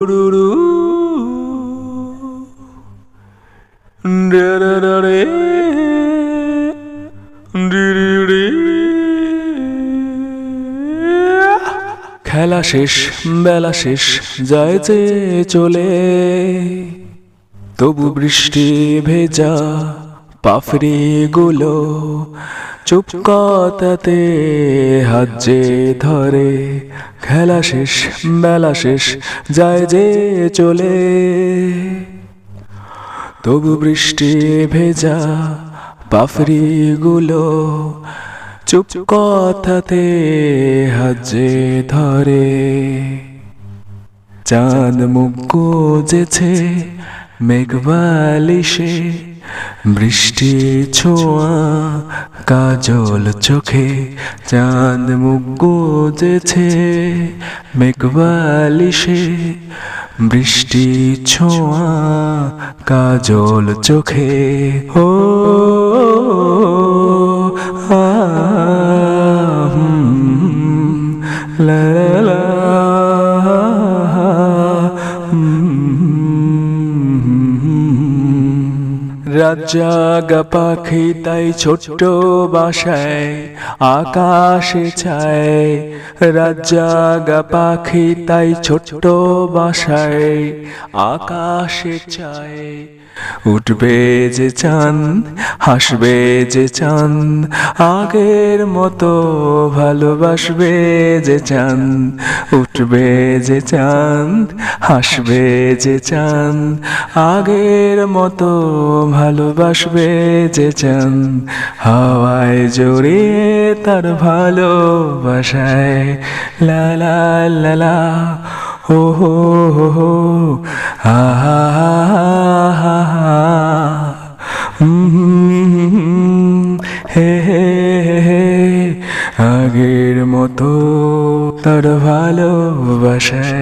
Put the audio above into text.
রুরু ডেরেরে ডিরিরি খেলা শেষ বেলা শেষ যায় যে চলে তবু বৃষ্টি ভেজা পাফড়ি গুলো চুপ কথাতে হাত যে ধরে খেলা শেষ বেলা শেষ যায় যে চলে তবু বৃষ্টি ভেজা পাফড়ি গুলো চুপ কথাতে হাত যে ধরে চাঁদ মুখ গুজেছে মেঘবালিশে বৃষ্টি ছোঁয়া কাজল চোখে চাঁদ মুখ গুজেছে মেঘবালিশে বৃষ্টি ছোঁয়া কাজল চোখে ও লা লা রাত জাগা পাখি তাই ছোট্ট বাসায় আকাশে ছায় রাত জাগা পাখি তাই ছোট্ট বাসায় আকাশে ছায় উঠবে যে চাঁদ হাসবে যে চাঁদ আগের মতো ভালোবাসবে যে চাঁদ উঠবে যে চাঁদ হাসবে যে চাঁদ আগের মতো ভালোবাসবে যে চাঁদ হাওয়ায় জড়িয়ে তার ভালোবাসায় লা লা লা লা হো হো হো হো হা হা হা হা হে হে হে আগের মতো তার ভালোবাসায়